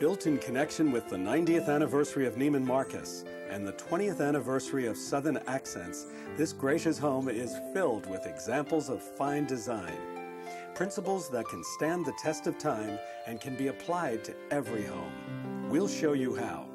Built in connection with the 90th anniversary of Neiman Marcus and the 20th anniversary of Southern Accents, this gracious home is filled with examples of fine design. Principles that can stand the test of time and can be applied to every home. We'll show you how.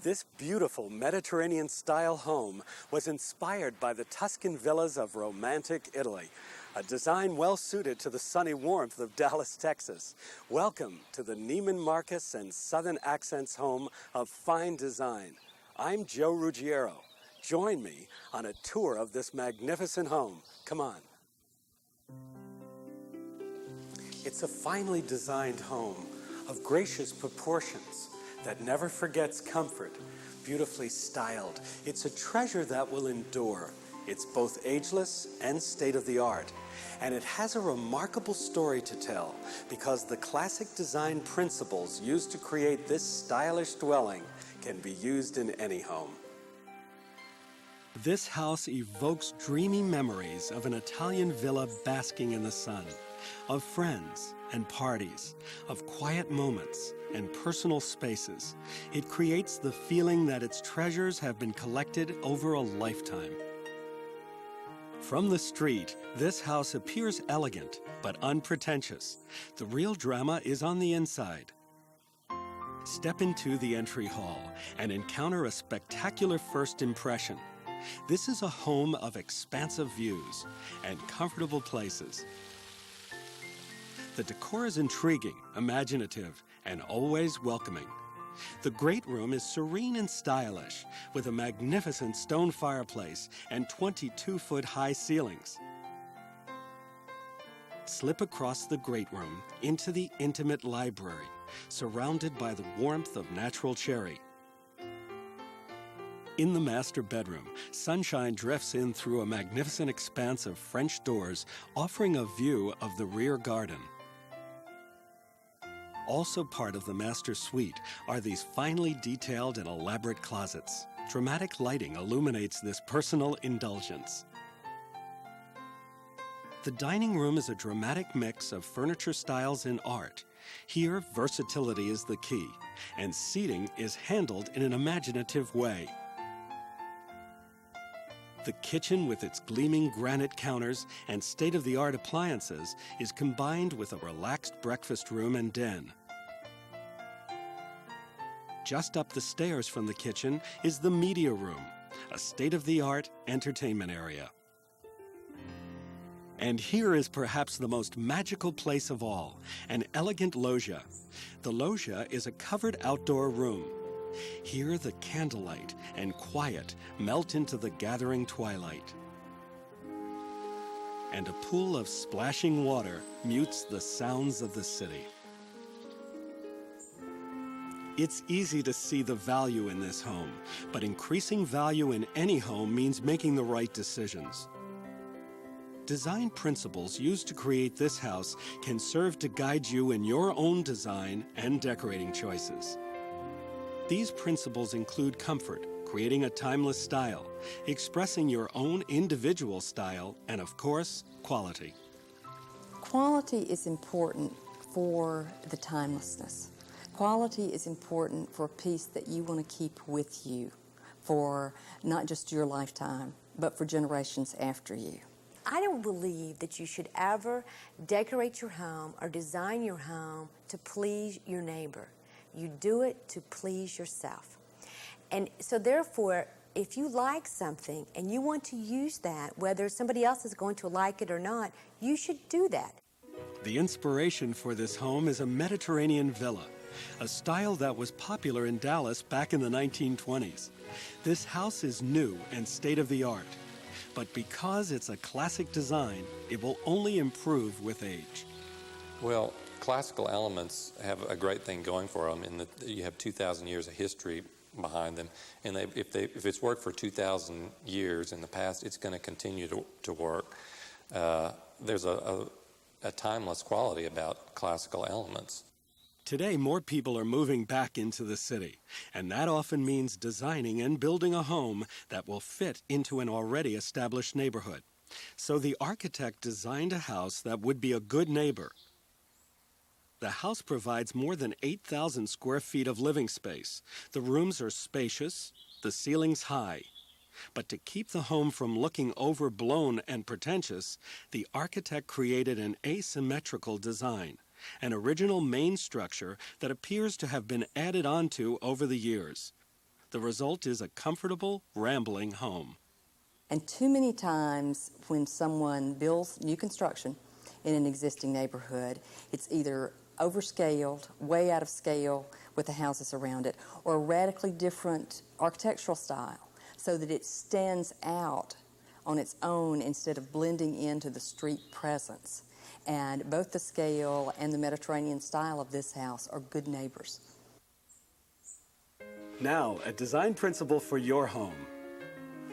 This beautiful Mediterranean-style home was inspired by the Tuscan villas of romantic Italy, a design well-suited to the sunny warmth of Dallas, Texas. Welcome to the Neiman Marcus and Southern Accents home of fine design. I'm Joe Ruggiero. Join me on a tour of this magnificent home. Come on. It's a finely designed home of gracious proportions that never forgets comfort, beautifully styled. It's a treasure that will endure. It's both ageless and state-of-the-art, and it has a remarkable story to tell because the classic design principles used to create this stylish dwelling can be used in any home. This house evokes dreamy memories of an Italian villa basking in the sun, of friends and parties, of quiet moments and personal spaces. It creates the feeling that its treasures have been collected over a lifetime. From the street, this house appears elegant but unpretentious. The real drama is on the inside. Step into the entry hall and encounter a spectacular first impression. This is a home of expansive views and comfortable places. The decor is intriguing, imaginative, and always welcoming. The great room is serene and stylish, with a magnificent stone fireplace and 22-foot high ceilings. Slip across the great room into the intimate library, surrounded by the warmth of natural cherry. In the master bedroom, sunshine drifts in through a magnificent expanse of French doors, offering a view of the rear garden. Also part of the master suite are these finely detailed and elaborate closets. Dramatic lighting illuminates this personal indulgence. The dining room is a dramatic mix of furniture styles and art. Here, versatility is the key, and seating is handled in an imaginative way. The kitchen, with its gleaming granite counters and state-of-the-art appliances, is combined with a relaxed breakfast room and den. Just up the stairs from the kitchen is the media room, a state-of-the-art entertainment area. And here is perhaps the most magical place of all, an elegant loggia. The loggia is a covered outdoor room. Here the candlelight and quiet melt into the gathering twilight. And a pool of splashing water mutes the sounds of the city. It's easy to see the value in this home, but increasing value in any home means making the right decisions. Design principles used to create this house can serve to guide you in your own design and decorating choices. These principles include comfort, creating a timeless style, expressing your own individual style, and of course, quality. Quality is important for the timelessness. Quality is important for a piece that you want to keep with you for not just your lifetime, but for generations after you. I don't believe that you should ever decorate your home or design your home to please your neighbor. You do it to please yourself. And so therefore, if you like something and you want to use that, whether somebody else is going to like it or not, you should do that. The inspiration for this home is a Mediterranean villa, a style that was popular in Dallas back in the 1920s. This house is new and state-of-the-art, but because it's a classic design, it will only improve with age. Well, classical elements have a great thing going for them in that you have 2,000 years of history behind them, and if it's worked for 2,000 years in the past, it's going to continue to work. There's a a timeless quality about classical elements. Today, more people are moving back into the city, and that often means designing and building a home that will fit into an already established neighborhood. So the architect designed a house that would be a good neighbor. The house provides more than 8,000 square feet of living space. The rooms are spacious, the ceilings high. But to keep the home from looking overblown and pretentious, the architect created an asymmetrical design, an original main structure that appears to have been added onto over the years. The result is a comfortable, rambling home. And too many times when someone builds new construction in an existing neighborhood, it's either overscaled, way out of scale with the houses around it, or a radically different architectural style, so that it stands out on its own instead of blending into the street presence. And both the scale and the Mediterranean style of this house are good neighbors. Now, a design principle for your home.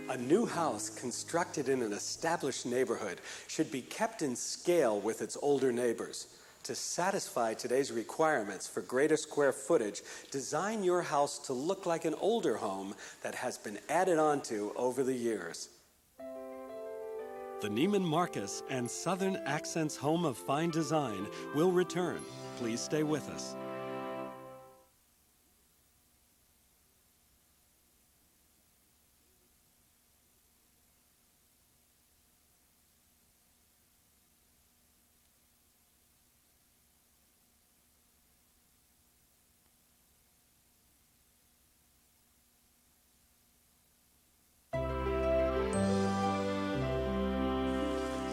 A new house constructed in an established neighborhood should be kept in scale with its older neighbors. To satisfy today's requirements for greater square footage, design your house to look like an older home that has been added onto over the years. The Neiman Marcus and Southern Accents Home of Fine Design will return. Please stay with us.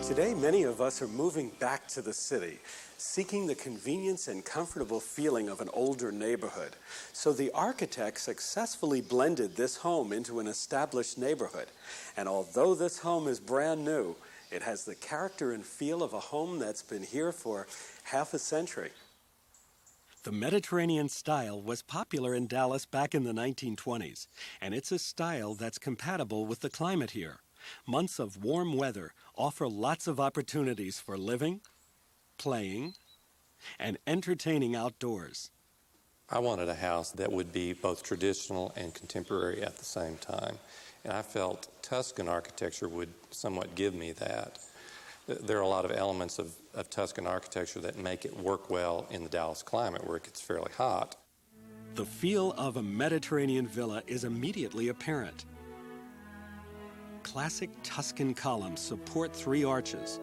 Today, many of us are moving back to the city, seeking the convenience and comfortable feeling of an older neighborhood. So the architect successfully blended this home into an established neighborhood. And although this home is brand new, it has the character and feel of a home that's been here for half a century. The Mediterranean style was popular in Dallas back in the 1920s, and it's a style that's compatible with the climate here. Months of warm weather offer lots of opportunities for living, playing, and entertaining outdoors. I wanted a house that would be both traditional and contemporary at the same time, and I felt Tuscan architecture would somewhat give me that. There are a lot of elements of Tuscan architecture that make it work well in the Dallas climate where it gets fairly hot. The feel of a Mediterranean villa is immediately apparent. Classic Tuscan columns support 3 arches.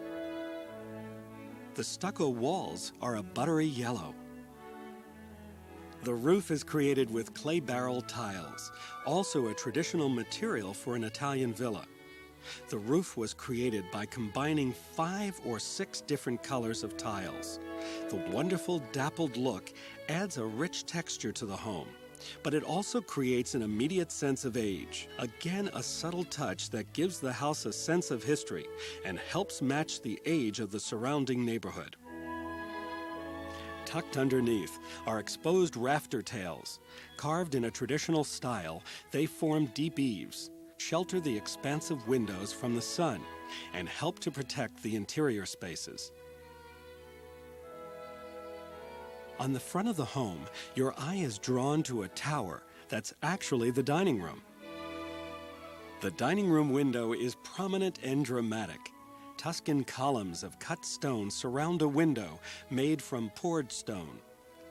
The stucco walls are a buttery yellow. The roof is created with clay barrel tiles, also a traditional material for an Italian villa. The roof was created by combining 5 or 6 different colors of tiles. The wonderful dappled look adds a rich texture to the home, but it also creates an immediate sense of age. Again, a subtle touch that gives the house a sense of history and helps match the age of the surrounding neighborhood. Tucked underneath are exposed rafter tails. Carved in a traditional style, they form deep eaves, shelter the expansive windows from the sun, and help to protect the interior spaces. On the front of the home, your eye is drawn to a tower that's actually the dining room. The dining room window is prominent and dramatic. Tuscan columns of cut stone surround a window made from poured stone.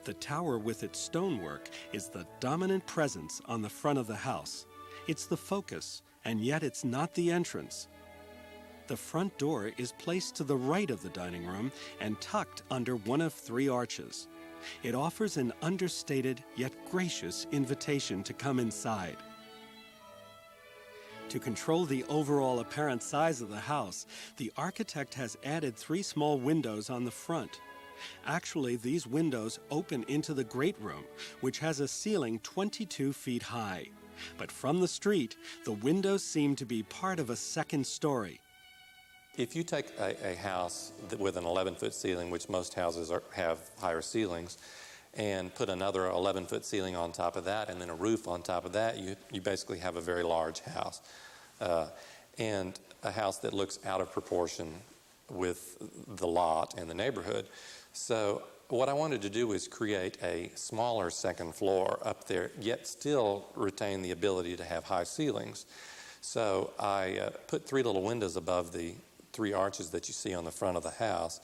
The tower with its stonework is the dominant presence on the front of the house. It's the focus, and yet it's not the entrance. The front door is placed to the right of the dining room and tucked under one of 3 arches. It offers an understated yet gracious invitation to come inside. To control the overall apparent size of the house, the architect has added 3 small windows on the front. Actually, these windows open into the great room, which has a ceiling 22 feet high. But from the street, the windows seem to be part of a second story. If you take a house with an 11-foot ceiling, which most houses have higher ceilings, and put another 11-foot ceiling on top of that and then a roof on top of that, you basically have a very large house. And a house that looks out of proportion with the lot and the neighborhood. So what I wanted to do was create a smaller second floor up there, yet still retain the ability to have high ceilings. So I put 3 little windows above the 3 arches that you see on the front of the house,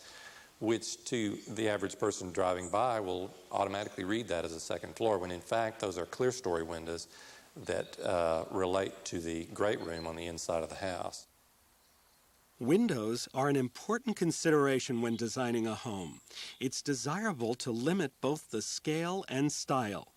which to the average person driving by will automatically read that as a second floor, when in fact those are clear story windows that relate to the great room on the inside of the house. Windows are an important consideration when designing a home. It's desirable to limit both the scale and style.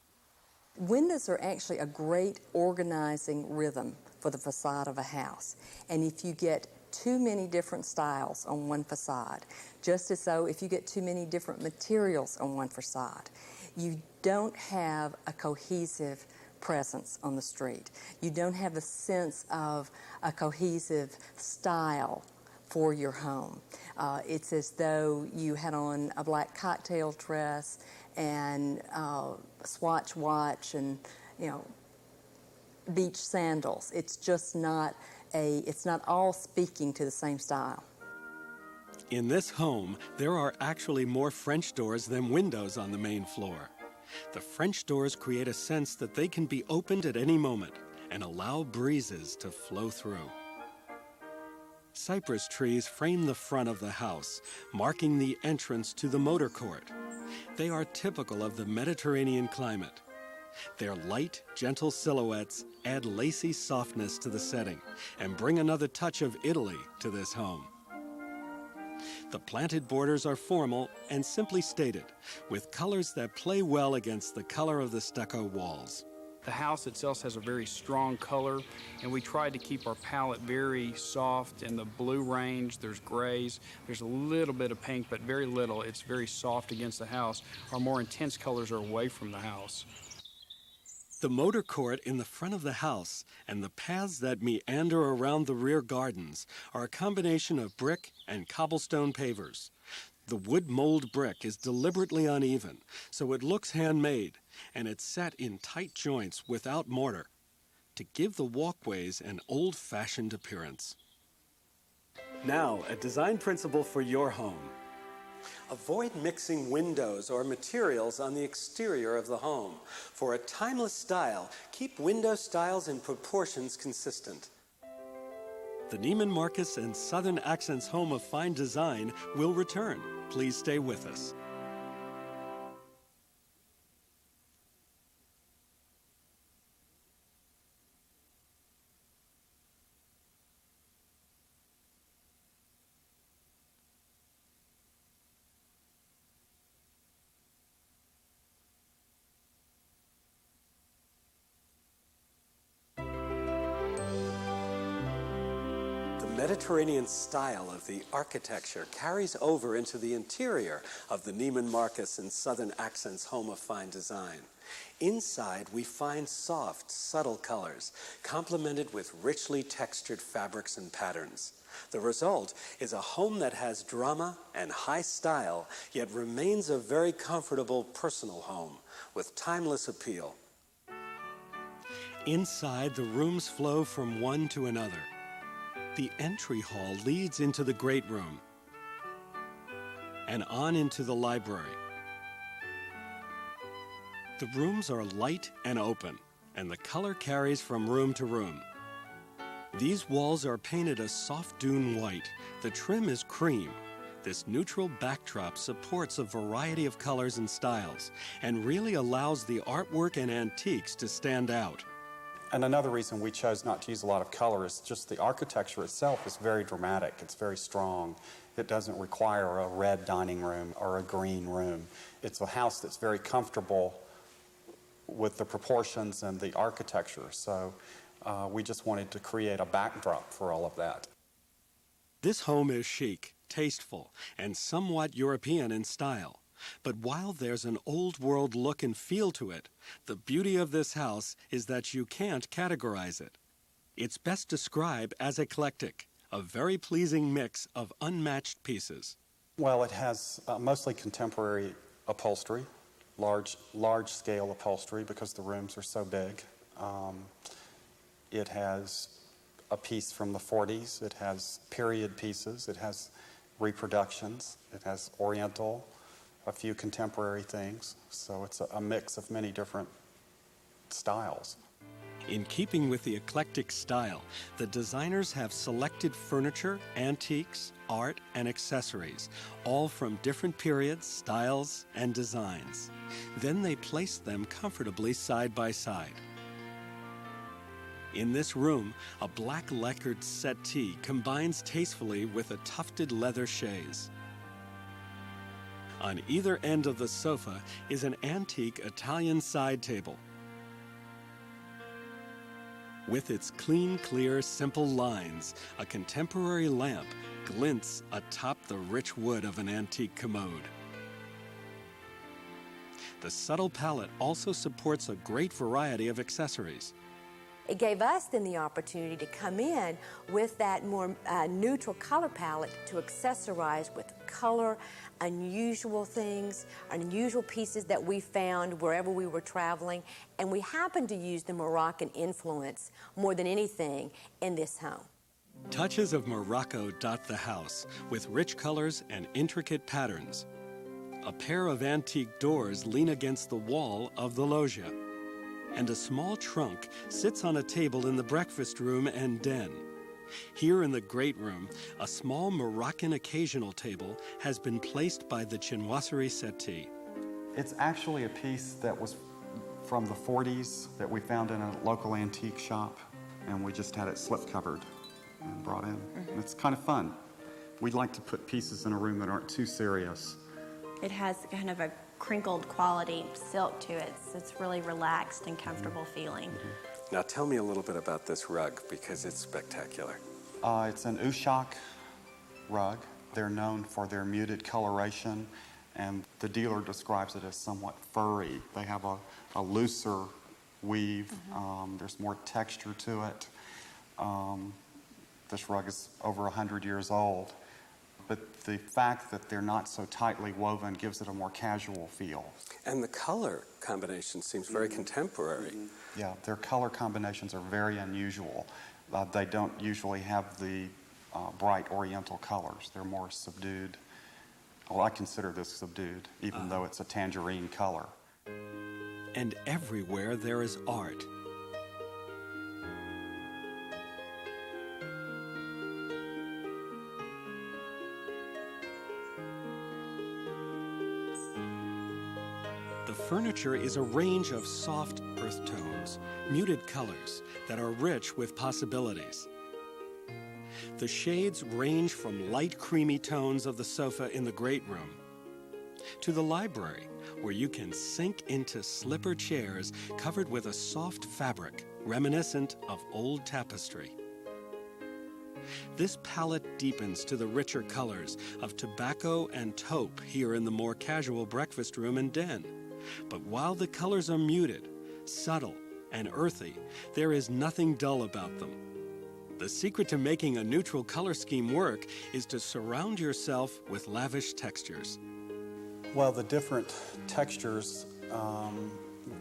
Windows are actually a great organizing rhythm for the facade of a house. And if you get too many different styles on one facade, just as though if you get too many different materials on one facade, you don't have a cohesive presence on the street. You don't have a sense of a cohesive style for your home. It's as though you had on a black cocktail dress and Swatch watch and, beach sandals. It's just it's not all speaking to the same style. In this home, there are actually more French doors than windows on the main floor. The French doors create a sense that they can be opened at any moment and allow breezes to flow through. Cypress trees frame the front of the house, marking the entrance to the motor court. They are typical of the Mediterranean climate. Their light, gentle silhouettes add lacy softness to the setting and bring another touch of Italy to this home. The planted borders are formal and simply stated, with colors that play well against the color of the stucco walls. The house itself has a very strong color, and we tried to keep our palette very soft in the blue range. There's grays, there's a little bit of pink, but very little. It's very soft against the house. Our more intense colors are away from the house. The motor court in the front of the house and the paths that meander around the rear gardens are a combination of brick and cobblestone pavers. The wood mold brick is deliberately uneven, so it looks handmade, and it's set in tight joints without mortar to give the walkways an old-fashioned appearance. Now, a design principle for your home. Avoid mixing windows or materials on the exterior of the home. For a timeless style, keep window styles and proportions consistent. The Neiman Marcus and Southern Accents Home of Fine Design will return. Please stay with us. The Mediterranean style of the architecture carries over into the interior of the Neiman Marcus and Southern Accents Home of Fine Design. Inside, we find soft, subtle colors, complemented with richly textured fabrics and patterns. The result is a home that has drama and high style, yet remains a very comfortable personal home with timeless appeal. Inside, the rooms flow from one to another. The entry hall leads into the great room and on into the library. The rooms are light and open, and the color carries from room to room. These walls are painted a soft dune white. The trim is cream. This neutral backdrop supports a variety of colors and styles and really allows the artwork and antiques to stand out. And another reason we chose not to use a lot of color is just the architecture itself is very dramatic. It's very strong. It doesn't require a red dining room or a green room. It's a house that's very comfortable with the proportions and the architecture. So we just wanted to create a backdrop for all of that. This home is chic, tasteful, and somewhat European in style. But while there's an old-world look and feel to it, the beauty of this house is that you can't categorize it. It's best described as eclectic, a very pleasing mix of unmatched pieces. Well, it has mostly contemporary upholstery, large-scale upholstery because the rooms are so big. It has a piece from the 40s. It has period pieces. It has reproductions. It has Oriental, a few contemporary things. So it's a mix of many different styles. In keeping with the eclectic style, the designers have selected furniture, antiques, art, and accessories, all from different periods, styles, and designs. Then they place them comfortably side by side. In this room, a black lacquered settee combines tastefully with a tufted leather chaise. On either end of the sofa is an antique Italian side table. With its clean, clear, simple lines, a contemporary lamp glints atop the rich wood of an antique commode. The subtle palette also supports a great variety of accessories. It gave us then the opportunity to come in with that more neutral color palette to accessorize with color, unusual things, unusual pieces that we found wherever we were traveling. And we happened to use the Moroccan influence more than anything in this home. Touches of Morocco dot the house with rich colors and intricate patterns. A pair of antique doors lean against the wall of the loggia, and a small trunk sits on a table in the breakfast room and den. Here in the great room, a small Moroccan occasional table has been placed by the chinoiserie settee. It's actually a piece that was from the 40s that we found in a local antique shop, and we just had it slip covered and brought in. And it's kind of fun. We'd like to put pieces in a room that aren't too serious. It has kind of a crinkled quality silk to it. So it's really relaxed and comfortable feeling. Now tell me a little bit about this rug because it's spectacular. It's an Ushak rug. They're known for their muted coloration, and the dealer describes it as somewhat furry. They have a looser weave. There's more texture to it. This rug is over 100 years old. But the fact that they're not so tightly woven gives it a more casual feel. And the color combination seems very contemporary. Yeah, their color combinations are very unusual. They don't usually have the bright Oriental colors. They're more subdued. Well, I consider this subdued, even though it's a tangerine color. And everywhere there is art. The furniture is a range of soft earth tones, muted colors that are rich with possibilities. The shades range from light creamy tones of the sofa in the great room to the library, where you can sink into slipper chairs covered with a soft fabric reminiscent of old tapestry. This palette deepens to the richer colors of tobacco and taupe here in the more casual breakfast room and den. But while the colors are muted, subtle, and earthy, there is nothing dull about them. The secret to making a neutral color scheme work is to surround yourself with lavish textures. Well, the different textures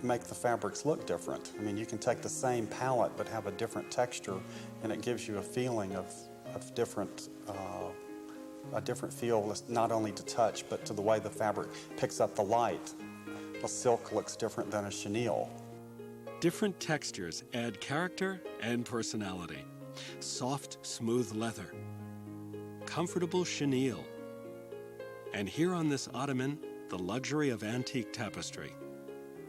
make the fabrics look different. I mean, you can take the same palette but have a different texture, and it gives you a feeling of different, a different feel, not only to touch, but to the way the fabric picks up the light. A silk looks different than a chenille. Different textures add character and personality. Soft, smooth leather. Comfortable chenille. And here on this ottoman, the luxury of antique tapestry.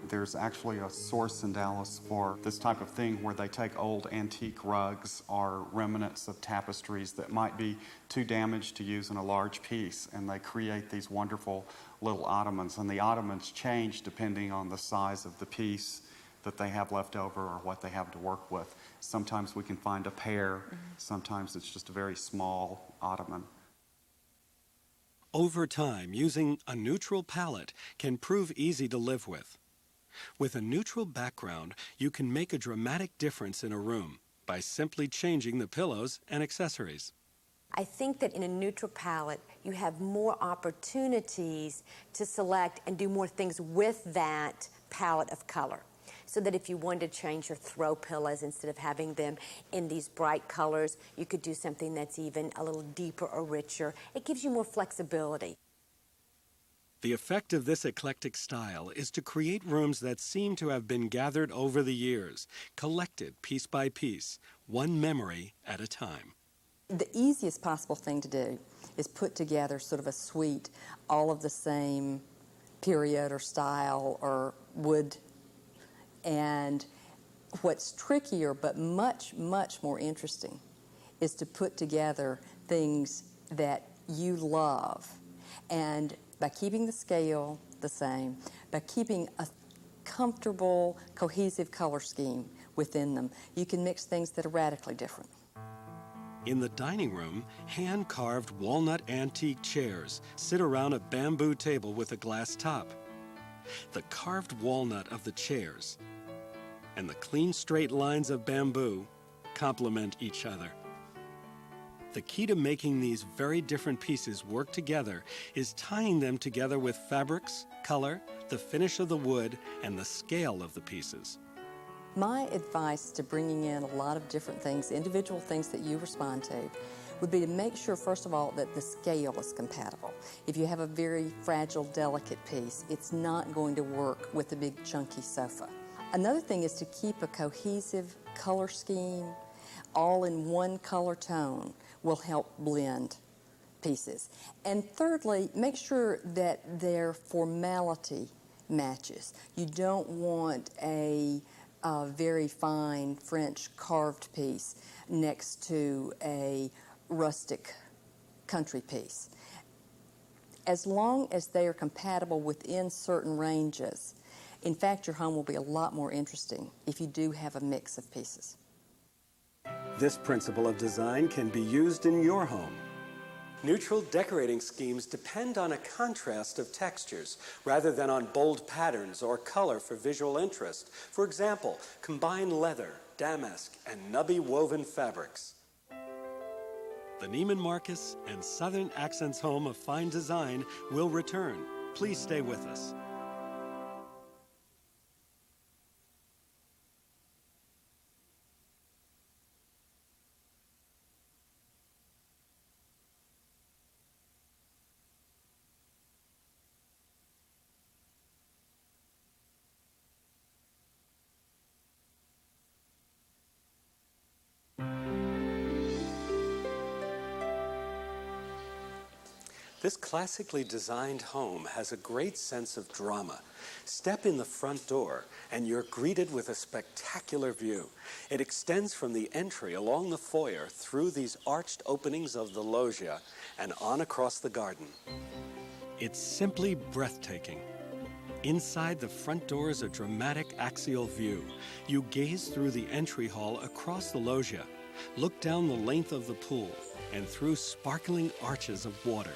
There's actually a source in Dallas for this type of thing where they take old antique rugs or remnants of tapestries that might be too damaged to use in a large piece, and they create these wonderful little ottomans. And the ottomans change depending on the size of the piece that they have left over or what they have to work with. Sometimes we can find a pair, sometimes it's just a very small ottoman. Over time, using a neutral palette can prove easy to live with. With a neutral background, you can make a dramatic difference in a room by simply changing the pillows and accessories. I think that in a neutral palette, you have more opportunities to select and do more things with that palette of color. so that if you wanted to change your throw pillows, instead of having them in these bright colors, you could do something that's even a little deeper or richer. It gives you more flexibility. The effect of this eclectic style is to create rooms that seem to have been gathered over the years, collected piece by piece, one memory at a time. The easiest possible thing to do is put together sort of a suite, all of the same period or style or wood. And what's trickier but much, much more interesting is to put together things that you love. And by keeping the scale the same, by keeping a comfortable, cohesive color scheme within them, you can mix things that are radically different. In the dining room, hand-carved walnut antique chairs sit around a bamboo table with a glass top. The carved walnut of the chairs and the clean straight lines of bamboo complement each other. The key to making these very different pieces work together is tying them together with fabrics, color, the finish of the wood, and the scale of the pieces. My advice to bringing in a lot of different things, individual things that you respond to, would be to make sure, first of all, that the scale is compatible. If you have a very fragile, delicate piece, it's not going to work with a big, chunky sofa. Another thing is to keep a cohesive color scheme, all in one color tone, will help blend pieces. And thirdly, make sure that their formality matches. You don't want a very fine French carved piece next to a rustic country piece. As long as they are compatible within certain ranges, in fact, your home will be a lot more interesting if you do have a mix of pieces. This principle of design can be used in your home. Neutral decorating schemes depend on a contrast of textures rather than on bold patterns or color for visual interest. For example, combine leather, damask, and nubby woven fabrics. The Neiman Marcus and Southern Accents home of fine design will return. Please stay with us. This classically designed home has a great sense of drama. Step in the front door and you're greeted with a spectacular view. It extends from the entry along the foyer through these arched openings of the loggia and on across the garden. It's simply breathtaking. Inside the front door is a dramatic axial view. You gaze through the entry hall across the loggia, look down the length of the pool, and through sparkling arches of water.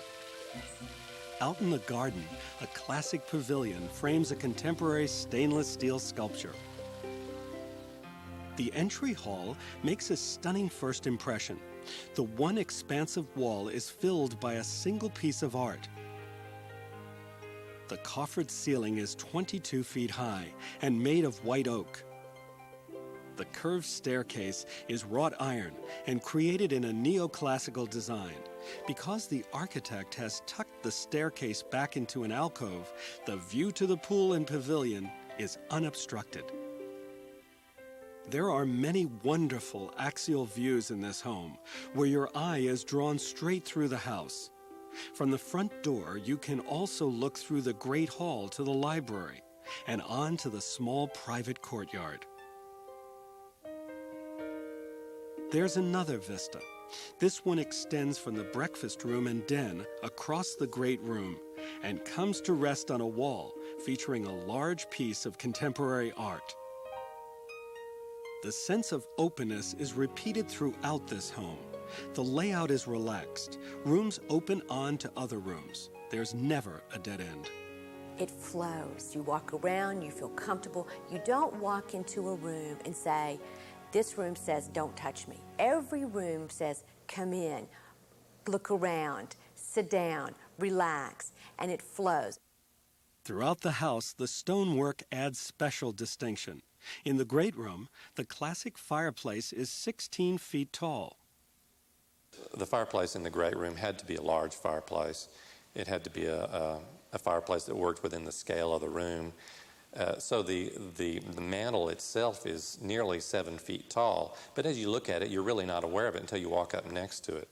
Out in the garden, a classic pavilion frames a contemporary stainless steel sculpture. The entry hall makes a stunning first impression. The one expansive wall is filled by a single piece of art. The coffered ceiling is 22 feet high and made of white oak. The curved staircase is wrought iron and created in a neoclassical design. Because the architect has tucked the staircase back into an alcove, the view to the pool and pavilion is unobstructed. There are many wonderful axial views in this home, where your eye is drawn straight through the house. From the front door, you can also look through the great hall to the library and on to the small private courtyard. There's another vista. This one extends from the breakfast room and den across the great room and comes to rest on a wall featuring a large piece of contemporary art. The sense of openness is repeated throughout this home. The layout is relaxed. Rooms open on to other rooms. There's never a dead end. It flows. You walk around, you feel comfortable. You don't walk into a room and say, this room says, don't touch me. Every room says, come in, look around, sit down, relax, and it flows. Throughout the house, the stonework adds special distinction. In the great room, the classic fireplace is 16 feet tall. The fireplace in the great room had to be a large fireplace. It had to be a fireplace that worked within the scale of the room. So the mantel itself is nearly 7 feet tall, but as you look at it, you're really not aware of it until you walk up next to it.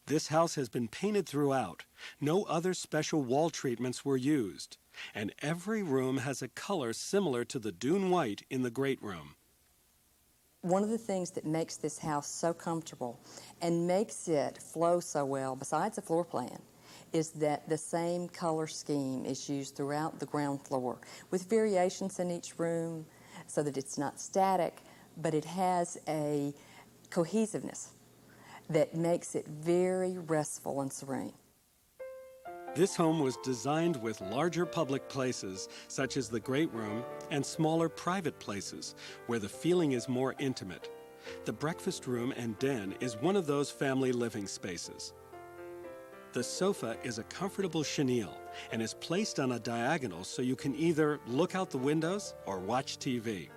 This house has been painted throughout. No other special wall treatments were used, and every room has a color similar to the dune white in the great room. One of the things that makes this house so comfortable and makes it flow so well, besides the floor plan, is that the same color scheme is used throughout the ground floor, with variations in each room so that it's not static, but it has a cohesiveness that makes it very restful and serene. This home was designed with larger public places, such as the great room, and smaller private places, where the feeling is more intimate. The breakfast room and den is one of those family living spaces. The sofa is a comfortable chenille and is placed on a diagonal so you can either look out the windows or watch TV.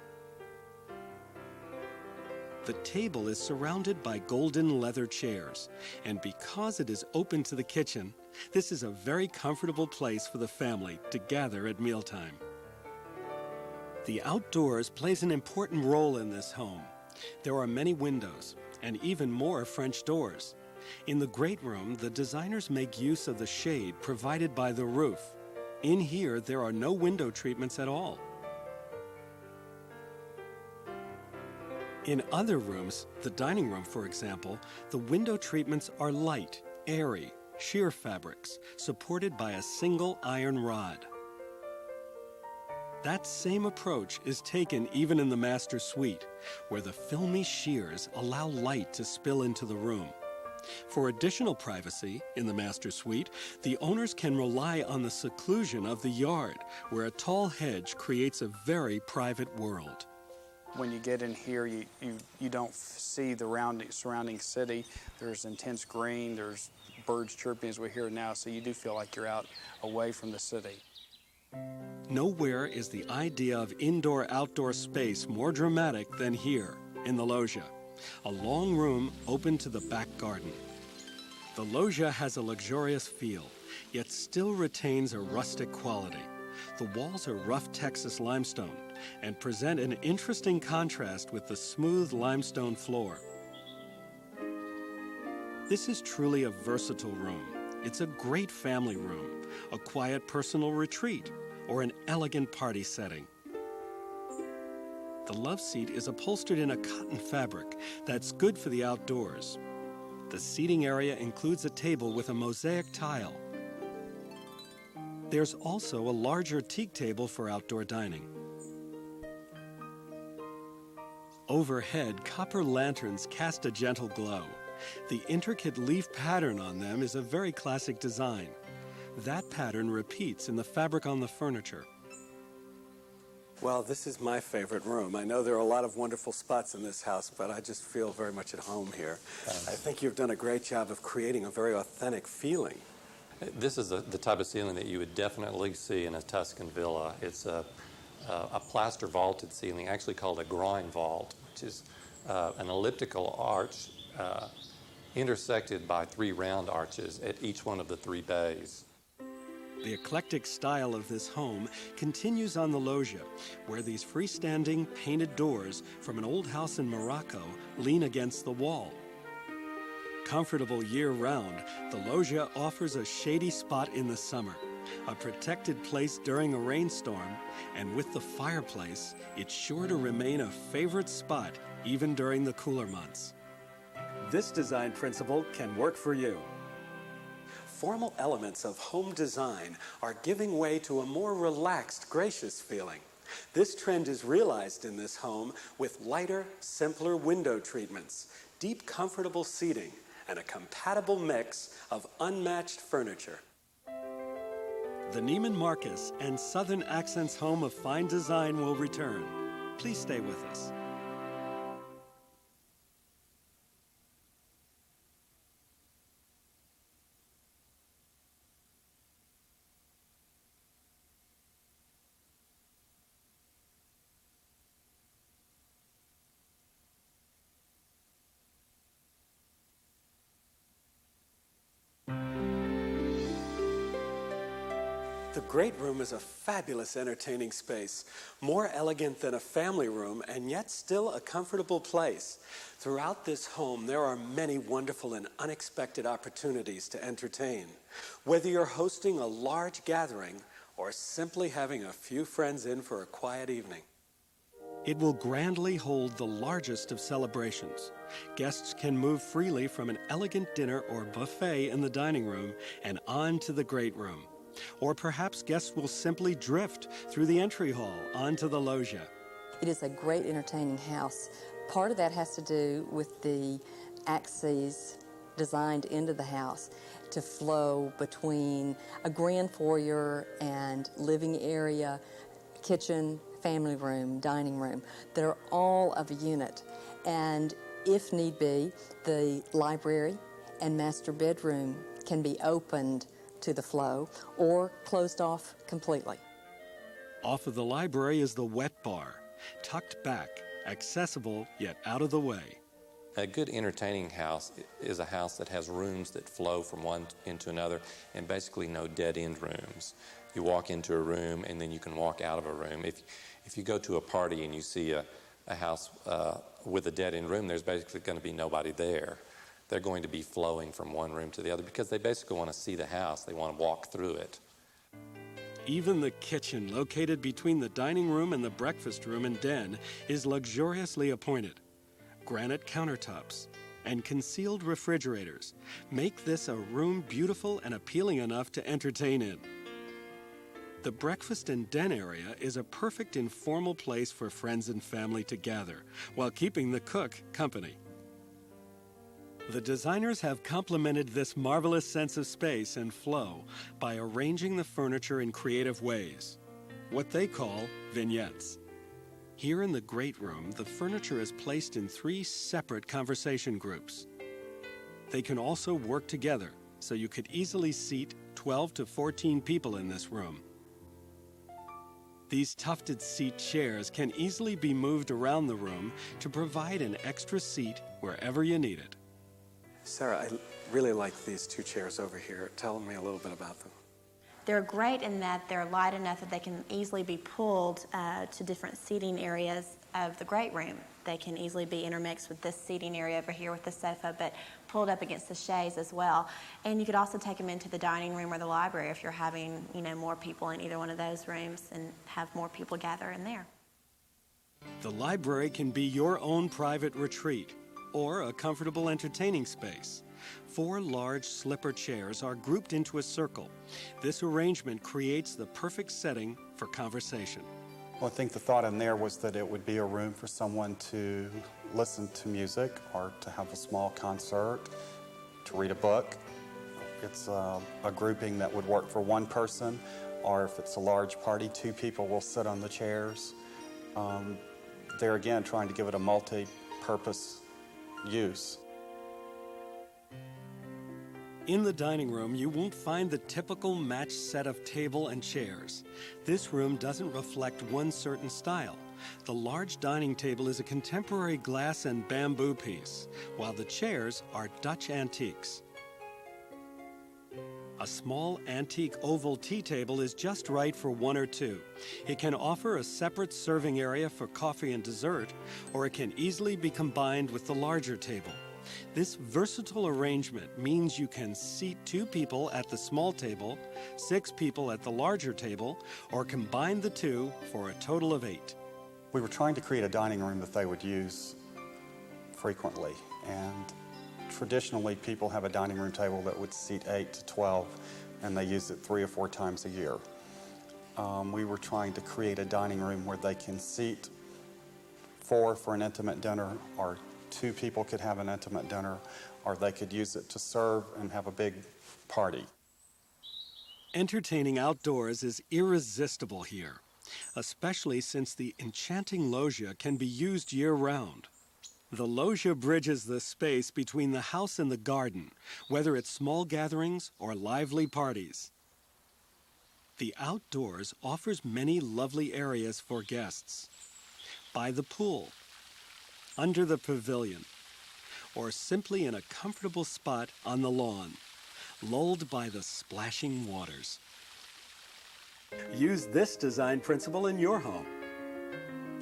The table is surrounded by golden leather chairs, and because it is open to the kitchen, this is a very comfortable place for the family to gather at mealtime. The outdoors plays an important role in this home. There are many windows and even more French doors. In the great room, the designers make use of the shade provided by the roof. In here, there are no window treatments at all. In other rooms, the dining room, for example, the window treatments are light, airy, sheer fabrics, supported by a single iron rod. That same approach is taken even in the master suite, where the filmy sheers allow light to spill into the room. For additional privacy in the master suite, the owners can rely on the seclusion of the yard, where a tall hedge creates a very private world. When you get in here, you don't see the surrounding city. There's intense green, there's birds chirping as we hear now, so you do feel like you're out away from the city. Nowhere is the idea of indoor-outdoor space more dramatic than here in the loggia, a long room open to the back garden. The loggia has a luxurious feel, yet still retains a rustic quality. The walls are rough Texas limestone and present an interesting contrast with the smooth limestone floor. This is truly a versatile room. It's a great family room, a quiet personal retreat, or an elegant party setting. The love seat is upholstered in a cotton fabric that's good for the outdoors. The seating area includes a table with a mosaic tile. There's also a larger teak table for outdoor dining. Overhead, copper lanterns cast a gentle glow. The intricate leaf pattern on them is a very classic design. That pattern repeats in the fabric on the furniture. Well, this is my favorite room. I know there are a lot of wonderful spots in this house, but I just feel very much at home here. I think you've done a great job of creating a very authentic feeling. This is the type of ceiling that you would definitely see in a Tuscan villa. It's a plaster vaulted ceiling, actually called a groin vault, which is an elliptical arch intersected by 3 round arches at each one of the 3 bays. The eclectic style of this home continues on the loggia, where these freestanding painted doors from an old house in Morocco lean against the wall. Comfortable year-round, the loggia offers a shady spot in the summer, a protected place during a rainstorm, and with the fireplace, it's sure to remain a favorite spot even during the cooler months. This design principle can work for you. Formal elements of home design are giving way to a more relaxed, gracious feeling. This trend is realized in this home with lighter, simpler window treatments, deep, comfortable seating, and a compatible mix of unmatched furniture. The Neiman Marcus and Southern Accents home of fine design will return. Please stay with us. The great room is a fabulous entertaining space, more elegant than a family room and yet still a comfortable place. Throughout this home, there are many wonderful and unexpected opportunities to entertain. Whether you're hosting a large gathering or simply having a few friends in for a quiet evening. It will grandly hold the largest of celebrations. Guests can move freely from an elegant dinner or buffet in the dining room and on to the great room. Or perhaps guests will simply drift through the entry hall onto the loggia. It is a great entertaining house. Part of that has to do with the axes designed into the house to flow between a grand foyer and living area, kitchen, family room, dining room. They're all of a unit. And if need be, the library and master bedroom can be opened to the flow or closed off completely. Off of the library is the wet bar, tucked back, accessible yet out of the way. A good entertaining house is a house that has rooms that flow from one into another and basically no dead-end rooms. You walk into a room and then you can walk out of a room. If you go to a party and you see a house with a dead-end room, there's basically going to be nobody there. They're going to be flowing from one room to the other because they basically want to see the house. They want to walk through it. Even the kitchen, located between the dining room and the breakfast room and den, is luxuriously appointed. Granite countertops and concealed refrigerators make this a room beautiful and appealing enough to entertain in. The breakfast and den area is a perfect informal place for friends and family to gather while keeping the cook company. The designers have complemented this marvelous sense of space and flow by arranging the furniture in creative ways, what they call vignettes. Here in the great room, the furniture is placed in 3 separate conversation groups. They can also work together, so you could easily seat 12 to 14 people in this room. These tufted seat chairs can easily be moved around the room to provide an extra seat wherever you need it. Sarah, I really like these 2 chairs over here. Tell me a little bit about them. They're great in that they're light enough that they can easily be pulled to different seating areas of the great room. They can easily be intermixed with this seating area over here with the sofa, but pulled up against the chaise as well. And you could also take them into the dining room or the library if you're having, more people in either one of those rooms and have more people gather in there. The library can be your own private retreat or a comfortable entertaining space. 4 large slipper chairs are grouped into a circle. This arrangement creates the perfect setting for conversation. Well, I think the thought in there was that it would be a room for someone to listen to music or to have a small concert, to read a book. It's a grouping that would work for one person, or if it's a large party, 2 people will sit on the chairs. They're again trying to give it a multi-purpose use. In the dining room, you won't find the typical matched set of table and chairs. This room doesn't reflect one certain style. The large dining table is a contemporary glass and bamboo piece, while the chairs are Dutch antiques. A small antique oval tea table is just right for 1 or 2. It can offer a separate serving area for coffee and dessert, or it can easily be combined with the larger table. This versatile arrangement means you can seat 2 people at the small table, 6 people at the larger table, or combine the 2 for a total of 8. We were trying to create a dining room that they would use frequently, and traditionally people have a dining room table that would seat 8 to 12, and they use it 3 or 4 times a year. We were trying to create a dining room where they can seat 4 for an intimate dinner, or 2 people could have an intimate dinner, or they could use it to serve and have a big party. Entertaining outdoors is irresistible here, especially since the enchanting loggia can be used year-round. The loggia bridges the space between the house and the garden, whether it's small gatherings or lively parties. The outdoors offers many lovely areas for guests. By the pool, under the pavilion, or simply in a comfortable spot on the lawn, lulled by the splashing waters. Use this design principle in your home.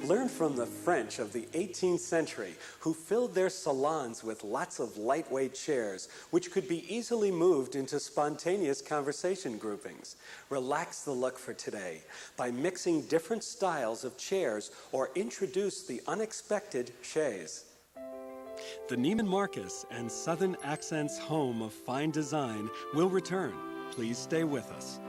Learn from the French of the 18th century who filled their salons with lots of lightweight chairs which could be easily moved into spontaneous conversation groupings. Relax the look for today by mixing different styles of chairs or introduce the unexpected chaise. The Neiman Marcus and Southern Accents home of fine design will return. Please stay with us.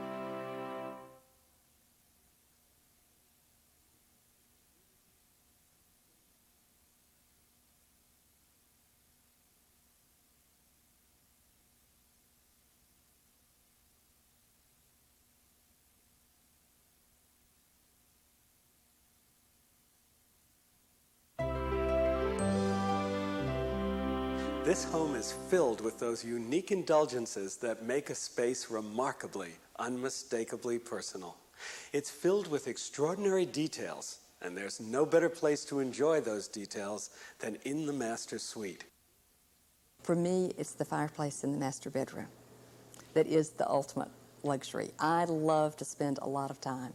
This home is filled with those unique indulgences that make a space remarkably, unmistakably personal. It's filled with extraordinary details, and there's no better place to enjoy those details than in the master suite. For me, it's the fireplace in the master bedroom that is the ultimate luxury. I love to spend a lot of time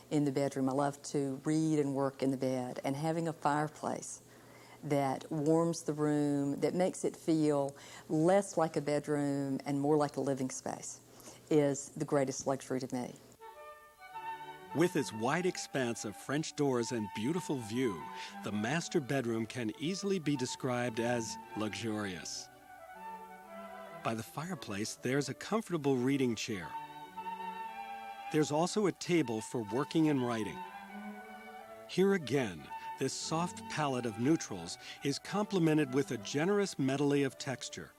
in the bedroom. I love to read and work in the bed, and having a fireplace that warms the room, that makes it feel less like a bedroom and more like a living space is the greatest luxury to me. With its wide expanse of French doors and beautiful view, the master bedroom can easily be described as luxurious. By the fireplace, there's a comfortable reading chair. There's also a table for working and writing. Here again, this soft palette of neutrals is complemented with a generous medley of texture,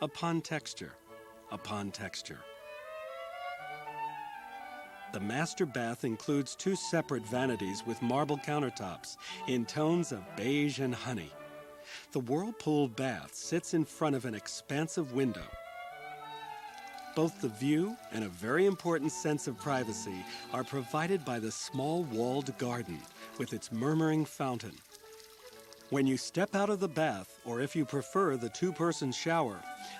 upon texture, upon texture. The master bath includes 2 separate vanities with marble countertops in tones of beige and honey. The whirlpool bath sits in front of an expansive window. Both the view and a very important sense of privacy are provided by the small walled garden with its murmuring fountain. When you step out of the bath, or if you prefer the 2-person shower,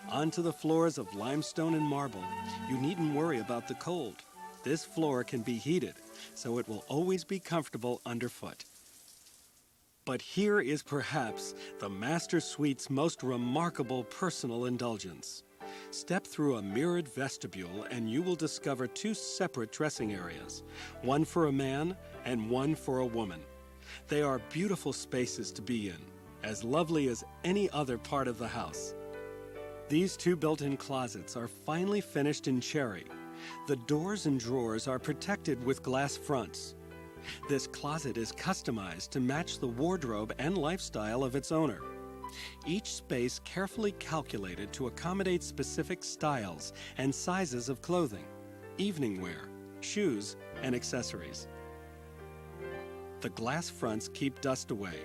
onto the floors of limestone and marble, you needn't worry about the cold. This floor can be heated, so it will always be comfortable underfoot. But here is perhaps the master suite's most remarkable personal indulgence. Step through a mirrored vestibule and you will discover 2 separate dressing areas, one for a man and one for a woman. They are beautiful spaces to be in, as lovely as any other part of the house. These 2 built-in closets are finely finished in cherry. The doors and drawers are protected with glass fronts. This closet is customized to match the wardrobe and lifestyle of its owner. Each space carefully calculated to accommodate specific styles and sizes of clothing, evening wear, shoes, and accessories. The glass fronts keep dust away,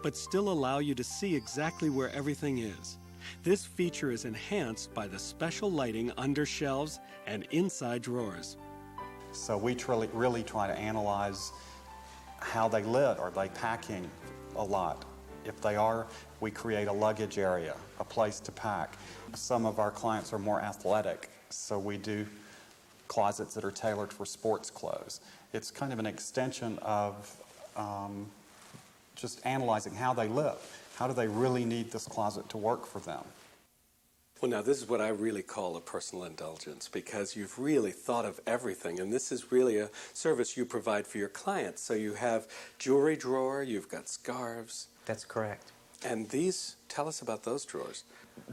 but still allow you to see exactly where everything is. This feature is enhanced by the special lighting under shelves and inside drawers. So we really try to analyze how they live. Are they packing a lot? If they are, we create a luggage area, a place to pack. Some of our clients are more athletic, so we do closets that are tailored for sports clothes. It's kind of an extension of just analyzing how they live. How do they really need this closet to work for them? Well, now, this is what I really call a personal indulgence, because you've really thought of everything, and this is really a service you provide for your clients. So you have jewelry drawer, you've got scarves. That's correct. And these, tell us about those drawers.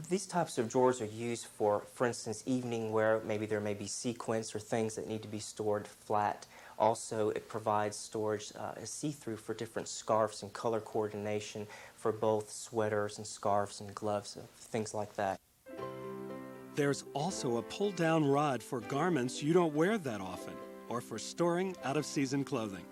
These types of drawers are used for instance, evening wear. Maybe there may be sequins or things that need to be stored flat. Also, it provides storage see-through for different scarves and color coordination for both sweaters and scarves and gloves, things like that. There's also a pull-down rod for garments you don't wear that often, or for storing out-of-season clothing.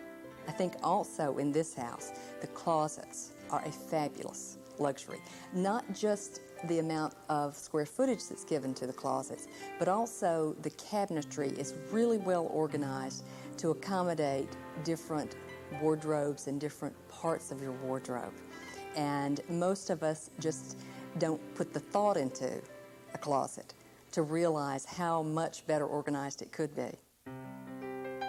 I think also in this house, the closets are a fabulous luxury. Not just the amount of square footage that's given to the closets, but also the cabinetry is really well organized to accommodate different wardrobes and different parts of your wardrobe. And most of us just don't put the thought into a closet to realize how much better organized it could be.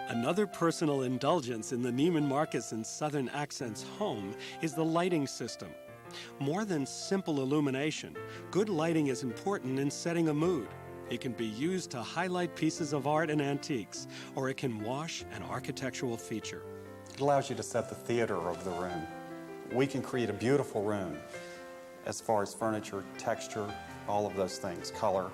Another personal indulgence in the Neiman Marcus and Southern Accents home is the lighting system. More than simple illumination, good lighting is important in setting a mood. It can be used to highlight pieces of art and antiques, or it can wash an architectural feature. It allows you to set the theater of the room. We can create a beautiful room as far as furniture, texture, all of those things, color,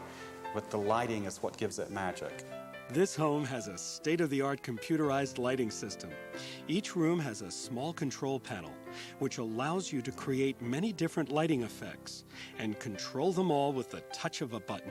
but the lighting is what gives it magic. This home has a state-of-the-art computerized lighting system. Each room has a small control panel, which allows you to create many different lighting effects and control them all with the touch of a button.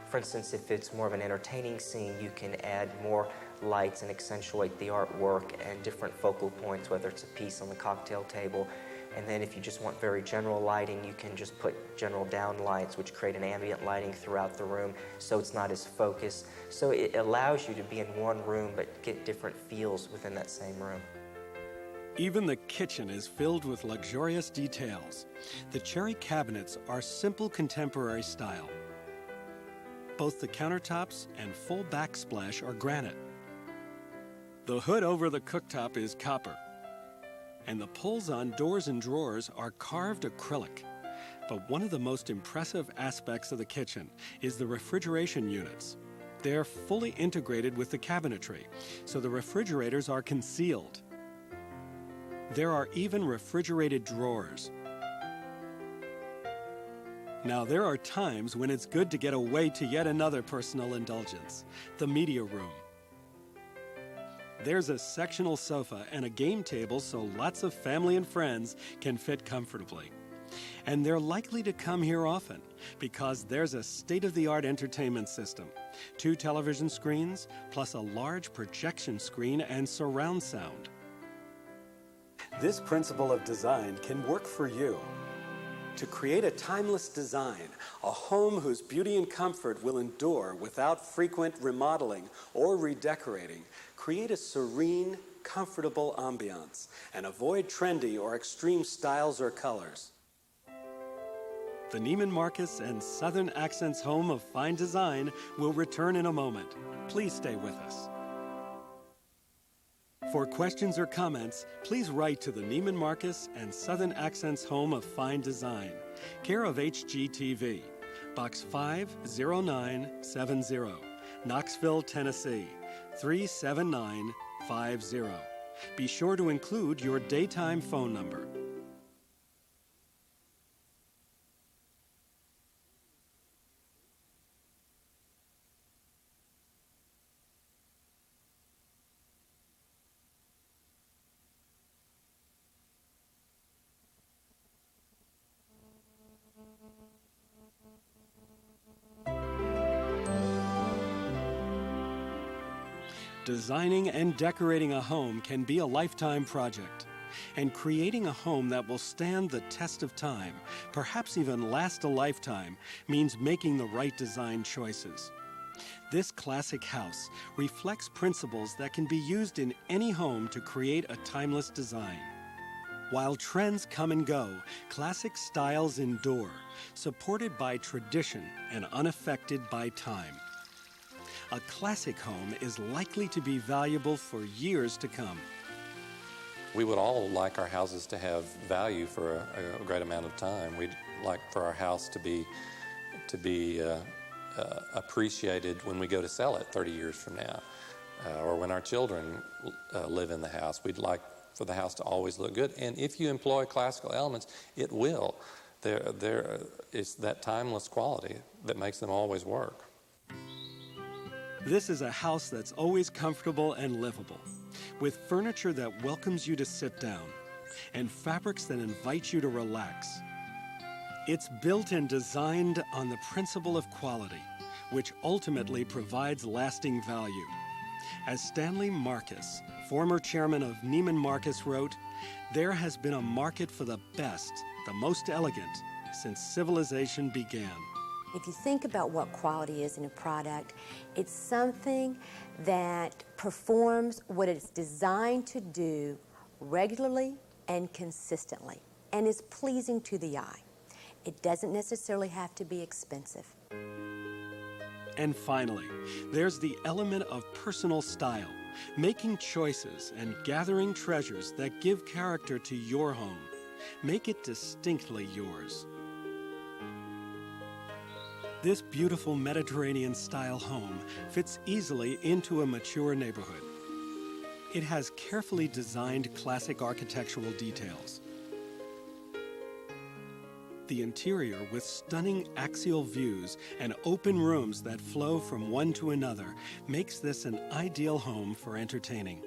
For instance, if it's more of an entertaining scene, you can add more lights and accentuate the artwork and different focal points, whether it's a piece on the cocktail table. And then if you just want very general lighting, you can just put general down lights, which create an ambient lighting throughout the room, so it's not as focused. So it allows you to be in one room but get different feels within that same room. Even the kitchen is filled with luxurious details. The cherry cabinets are simple contemporary style. Both the countertops and full backsplash are granite. The hood over the cooktop is copper, and the pulls on doors and drawers are carved acrylic. But one of the most impressive aspects of the kitchen is the refrigeration units. They're fully integrated with the cabinetry, so the refrigerators are concealed. There are even refrigerated drawers. Now, there are times when it's good to get away to yet another personal indulgence, the media room. There's a sectional sofa and a game table so lots of family and friends can fit comfortably. And they're likely to come here often because there's a state-of-the-art entertainment system, 2 television screens, plus a large projection screen and surround sound. This principle of design can work for you. To create a timeless design, a home whose beauty and comfort will endure without frequent remodeling or redecorating, create a serene, comfortable ambiance and avoid trendy or extreme styles or colors. The Neiman Marcus and Southern Accents home of fine design will return in a moment. Please stay with us. For questions or comments, please write to the Neiman Marcus and Southern Accents home of fine design, care of HGTV, Box 50970, Knoxville, Tennessee, 37950. Be sure to include your daytime phone number. Designing and decorating a home can be a lifetime project, and creating a home that will stand the test of time, perhaps even last a lifetime, means making the right design choices. This classic house reflects principles that can be used in any home to create a timeless design. While trends come and go, classic styles endure, supported by tradition and unaffected by time. A classic home is likely to be valuable for years to come. We would all like our houses to have value for a great amount of time. We'd like for our house to be appreciated when we go to sell it 30 years from now, or when our children live in the house. We'd like for the house to always look good. And if you employ classical elements, it will. It's that timeless quality that makes them always work. This is a house that's always comfortable and livable, with furniture that welcomes you to sit down and fabrics that invite you to relax. It's built and designed on the principle of quality, which ultimately provides lasting value. As Stanley Marcus, former chairman of Neiman Marcus, wrote, "There has been a market for the best, the most elegant, since civilization began." If you think about what quality is in a product, it's something that performs what it's designed to do regularly and consistently, and is pleasing to the eye. It doesn't necessarily have to be expensive. And finally, there's the element of personal style, making choices and gathering treasures that give character to your home. Make it distinctly yours. This beautiful Mediterranean-style home fits easily into a mature neighborhood. It has carefully designed classic architectural details. The interior, with stunning axial views and open rooms that flow from one to another, makes this an ideal home for entertaining.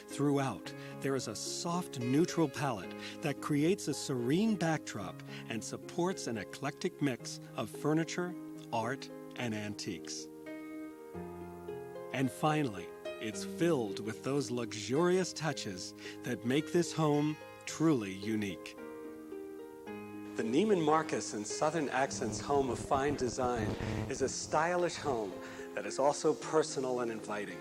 Throughout, there is a soft, neutral palette that creates a serene backdrop and supports an eclectic mix of furniture, art, and antiques. And finally, it's filled with those luxurious touches that make this home truly unique. The Neiman Marcus and Southern Accents home of fine design is a stylish home that is also personal and inviting.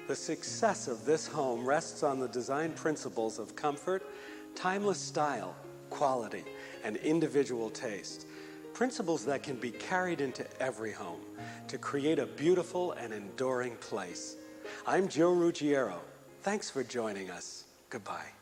The success of this home rests on the design principles of comfort, timeless style, quality, and individual taste. Principles that can be carried into every home to create a beautiful and enduring place. I'm Joe Ruggiero. Thanks for joining us. Goodbye.